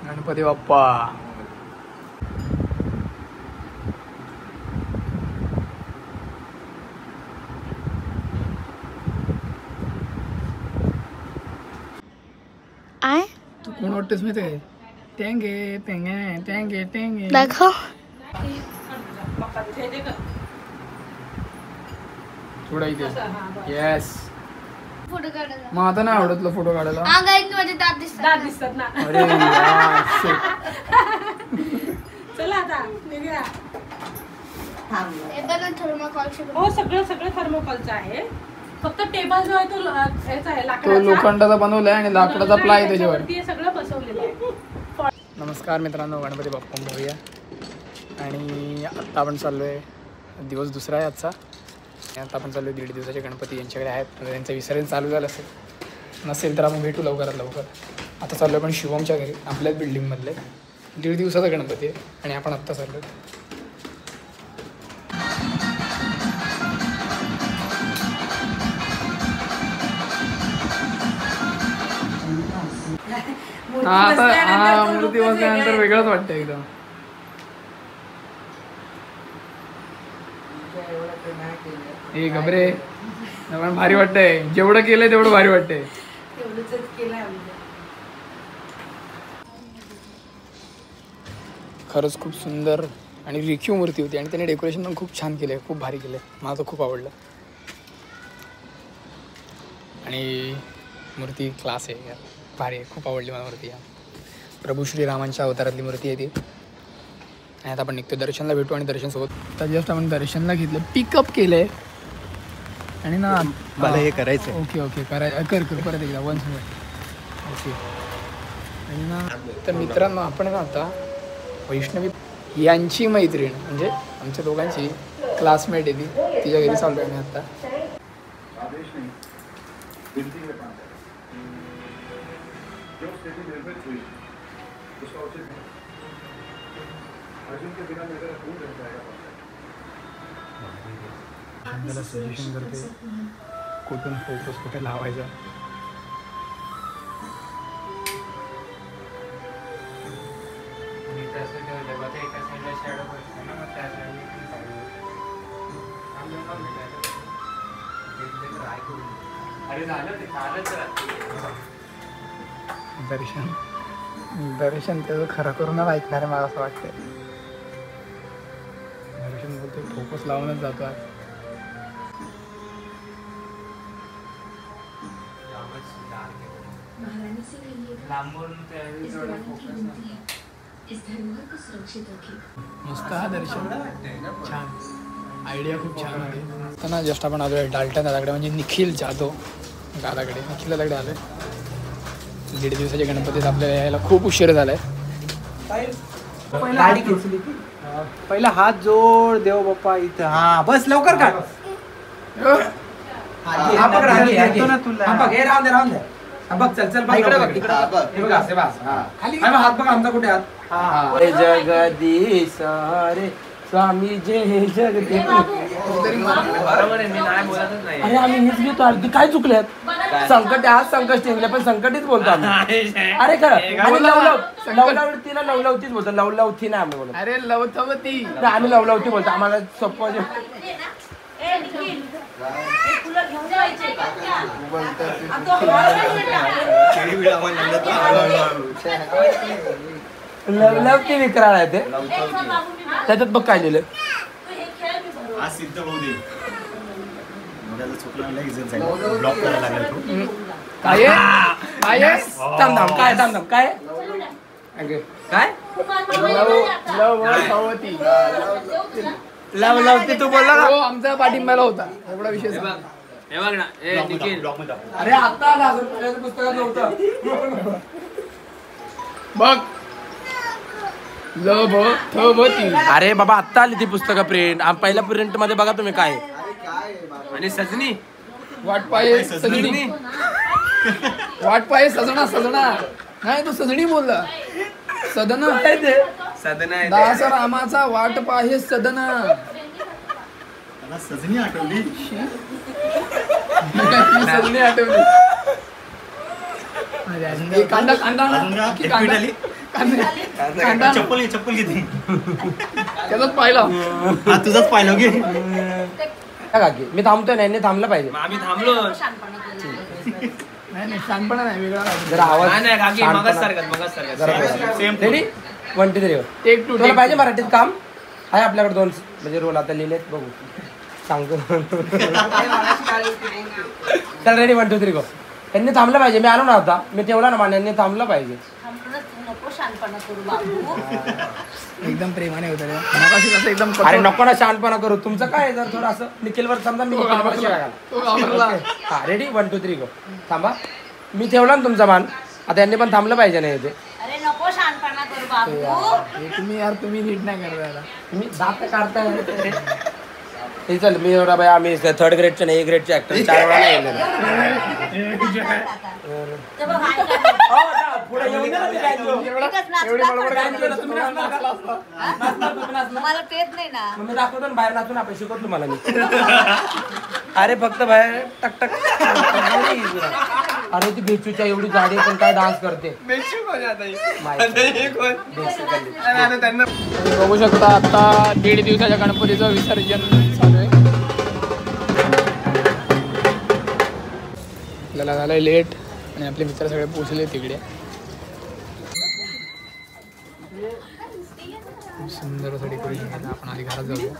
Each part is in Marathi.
गणपती बाप्पा. तू कोण वाटतेस माहिती आहे? टेंगे टेंगे टेंगे टेंगे दाखव. थोडा इथे. येस. फोटो काढायला मग आता नाही आवडत फोटो काढायला. हा गाईड माझे दात दिसतात ना. अरे यार, shit. चला आता निघूया. थर्मोकॉलचे हो सगळं थर्मोकॉलचं आहे. फक्त टेबल जो आहे तो याचा आहे तो लाकडाचा. लोखंडाचा बनवलाय आणि लाकडाचा प्लाय त्याच्यावर. त्याच्यावरती सगळं बसवलेलं आहे. नमस्कार मित्रांनो, गणपती बाप्पा मोरया. आणि आत्ता आपण चाललोय, दिवस दुसरा आहे आजचा. आता आपण चाललोय 1.5 दिवसाचे गणपती यांच्याकडे आहेत. त्यांचं विसर्जन चालू झालं नसेल तर आपण भेटू लवकरात लवकर. आता चाललो आहे पण शिवमच्या घरी, आपल्याच बिल्डिंगमधले. 1.5 दिवसाचा गणपती आहे आणि आपण आत्ता चाललो आहे. आता मूर्ती बसल्यानंतर वेगळंच वाटतं एकदम. हे घबरे पण भारी वाटतंय. जेवढं केलंय तेवढं भारी वाटतंय. खरंच खूप सुंदर आणि रेखीव मूर्ती होती आणि त्याने डेकोरेशन पण खूप छान केलंय, खूप भारी केलंय. मला तर खूप आवडलं आणि मूर्ती क्लास आहे यार, भारी आहे. खूप आवडली मला मूर्ती. प्रभू श्रीरामांच्या अवतारातली मूर्ती आहे ती. आणि आता आपण निघतो, दर्शनला भेटू आणि दर्शनसोबत. आता जस्ट आपण दर्शनला घेतलं, पिकअप केलंय आणि ना मला हे करायचं. ओके ओके करायचं. कर परत एकदा वन्स मोर. ओके. आणि ना तर मित्रांनो, आपण ना आता वैष्णवी यांची मैत्रीण म्हणजे आमच्या दोघांची क्लासमेट आहे ती, तिच्या घरी चाललो आहे मी आता. त्याला सजेशन करते कुठून फोकस कुठे लावायचा. दर्शन त्याचं खरं करूनच ऐकणार आहे मला असं वाटतंय. दर्शन बोलते फोकस लावूनच जातो आज. मस्त हा दर्शन छान. आयडिया खूप छान आहे. तर ना जस्ट आपण आलो आहे डाल्टन दादाकडे, म्हणजे निखिल जाधव दादाकडे. निखिल दादाकडे आलो आहे. 1.5 दिवसाच्या गणपतीत आपल्याला यायला खूप उशीर झालाय. पहिला हात जोड देव बाप्पा इथं. हा बस लवकर काढ. बघ चल चल इकडे बघ, इकडे बघ असे बस. खाली हात बघ आमचा कुठे हात. जगदीश रे स्वामी जय जगदीश. अरे आम्ही हेच घेतो. अगदी काय चुकल्यात. संकट आज संकट टिंगले पण संकटीच बोलतो आम्ही. अरे खरं लवलवतीला लवलवतीच बोलतो. लवलवती नाही आम्ही बोलतो. अरे लवथवती आम्ही लवलवती बोलतो. आम्हाला सोपं लवलवती विक्राळ आहे ते. त्याच्यात बघ काय लिहिलं. काय थांब काय थांब काय काय लवथवती. लवलवती तू बोलला ना. तो आमचा पाठिंब्याला होता. एवढा विषय अरे आता पुस्तकात नव्हतं बघ. लवथवती. अरे बाबा आत्ता आली ती पुस्तकं प्रिंट. पहिल्या प्रिंट मध्ये बघा तुम्ही काय. आणि सजनी वाटपाये सजणी. वाटपाये सजना. सजना नाही, तू सजणी बोलला. सदन सदना दास रामाचा वाट पाहे सदना. सजनी आठवली. सजनी आठवली. कांदा कांदा चप्पल किती त्याचाच पाहिला हा तुझाच पाहिलं की काकी मी थांबतोय नाही थांबलं पाहिजे आम्ही थांबलो नाही शानपणा नाही वेगळा जरा आवाज नाही काकी मगाच जरा सेम रेडी 1 2 3 टेक टू तुला पाहिजे मराठीत काम आहे आपल्याकडे 2 म्हणजे रोल आता लिहिलेत बघू सांगतो चल रेडी 1 2 3 गो यांनी थांबलं पाहिजे मी आलो ना आता मी ठेवला ना मान यांनी थांबलं पाहिजे एकदम प्रेमाने होतं रे मगाशी कसं एकदम अरे नको ना शहाणपणा करू तुमचं काय जर थोडं असं निखिलवर समजा मी निखिलवर शिवाय घाला. तो घाबरला. हा रेडी 1 2 3 गो थांबा मी ठेवला ना तुमचा मान आता यांनी पण थांबलं पाहिजे नाही ते अरे नको शानपणा करू बाबू हे तुम्ही नीट नाही करता मी दात काढताय हे चल मी एवढा बाय आम्ही 3rd ग्रेडचे नाही A ग्रेडचे ऍक्टर 4 वेळा नाही येणार पुढे येऊन जा ना मला पेत नाही ना मग मी दाखवतो ना बाहेर नाचून आपण शिकवतो तुम्हाला मी अरे फक्त बाहेर टक टक अरे ती बेचूच्या एवढी गाडी पण काय डान्स करते तुम्ही बघू शकता आता 1.5 दिवसाच्या गणपतीचं विसर्जन चालू आहे आपल्याला झालंय लेट आणि आपले मित्र सगळे पोहोचले तिकडे खूप सुंदर असं डेकोरेशन केलं आपण आधी घरात जाऊया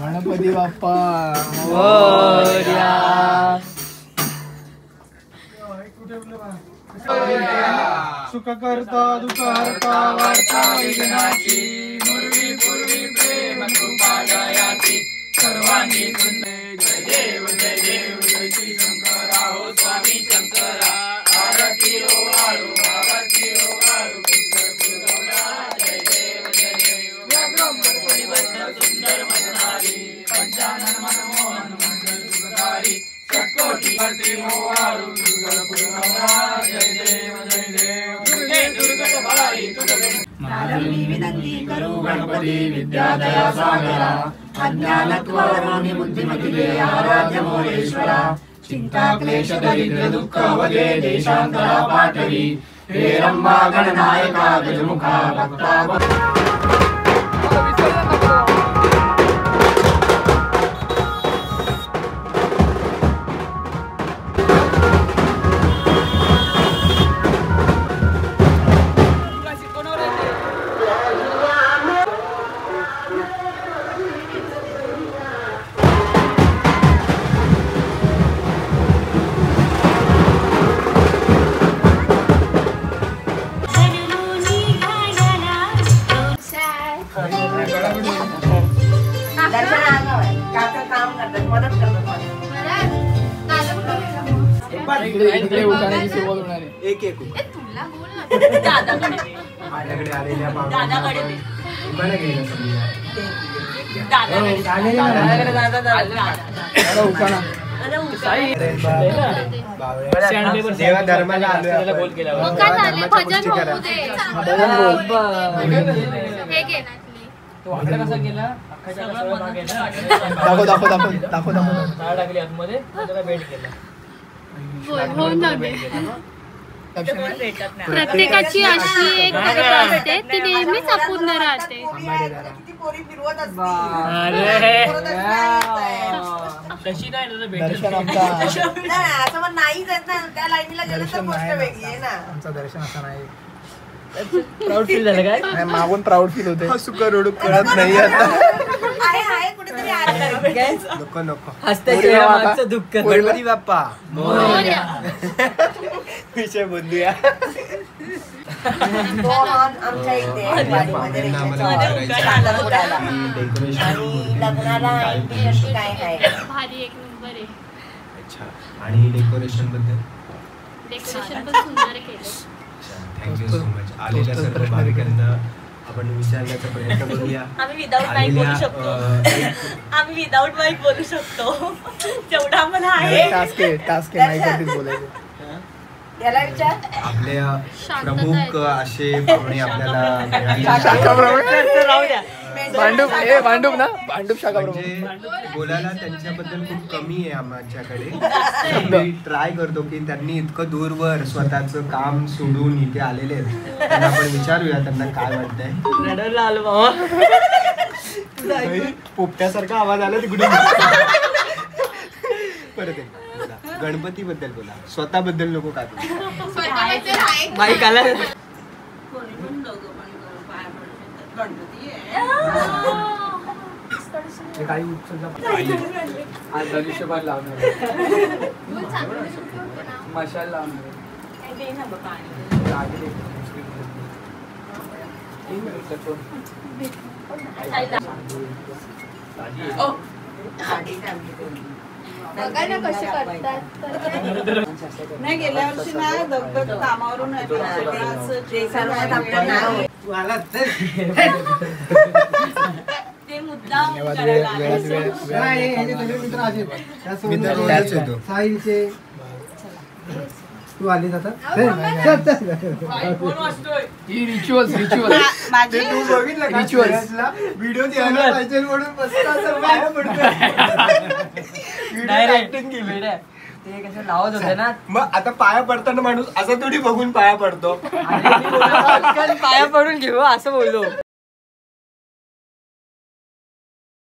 गणपती बाप्पा मोरया. सुख करता दुःख हरता वार्ता विघ्नाची मुरवी पूर्वी प्रेम कृपा जयाची सर्वांनी सुंदर जय देव जय श्री शंकरा हो स्वामी शंकरा आरती हो वाळू आरती हो वाळू पुत्र पुरवला जय देव व्याघ्रम परिवर्तन सुंदर मनहारी पंचानन मनमोहन मंगल सुखकारी षटकोटी भरती हो वाळू दुर्गल पुरवला जय देव दुर्गे दुर्गत भराई तुझे विनंती करू गणपती विद्यादया सागरा अज्ञानत्वरोनि बुद्धिमती आराध्य मोरेश्वरा चिंता क्लेश दरिद्र दुःख वगे देशांतरा पाठवी हे रंबा गणनायका गजमुखा भक्ता इकडे उठाण्याची सुरुवात होणार आहे एक तुला बोल ना माझ्याकडे आलेल्या देवा धर्माला आलोय बोल केला मग काय झालं भजन होऊ दे हे घे ना तो आकडा कसा गेला दाखव टाकली आतमध्ये त्याला भेट केला प्रत्येकाची अशी एक कविता असते ती नेहमीच अपूर्ण राहते तशी नाही दर्शन आमचं दर्शन असं नाही प्राऊड फील झालं काय मागून प्राऊड फील होते सुख रडू कळत नाही आता नको नको हसत्या मागचं दुःख गणपती बाप्पा मोरया. विषय बोलूया आमच्या इथे वाडीमध्ये आणि लग्नाला एंट्री अशी काय आहे भारी एक नंबर आहे अच्छा आणि डेकोरेशन बद्दल डेकोरेशन पण सुंदर केलं थँक्यू सो मच आलेल्या सर्व भाविकांना आपण विचारण्याचा प्रयत्न करूया आम्ही विदाऊट माईक बोलू शकतो आम्ही विदाऊट माईक बोलू शकतो जेवढा आम्हाला आहे टास्क नाही करतील बोलायचं याला विचार आपल्या प्रमुख असे पाहुणे आपल्याला मिळाले राहू द्या भांडूप ना भांडूप शाखा म्हणजे बोलायला त्यांच्याबद्दल खूप कमी आहे आमच्याकडे. मी ट्राय करतो की त्यांनी इतकं दूरवर स्वतःचं काम सोडून इथे आलेले आहेत, त्यांना आपण विचारूया त्यांना काय वाटतंय. रडायला आलो बाबा. पोपट्यासारखा आवाज आला तिकडून. परत एकदा बोला. गणपतीबद्दल बोला, स्वतःबद्दल नको काय बोला. बाईक आला. काही आज धनुष्यबाण लावणार, मशाल लावणार. बघा ना कसे करतात. नाही गेल्या वर्षी ना दगदग कामावरून ते मुद्दाम धन्यवाद. करायला साहिलचे तू आली आता कोण वाचतोय. ही रिच्युअल्स तू बघितलं का? Rituals. व्हिडिओ द्यायला पाहिजे म्हणून बसला असं पाया पडतोय. डायरेक्ट ते कसं लावत होते ना. मग आता पाया पडताना माणूस असं थोडी बघून पाया पडतो. पाया पडून घेऊ असं बोललो.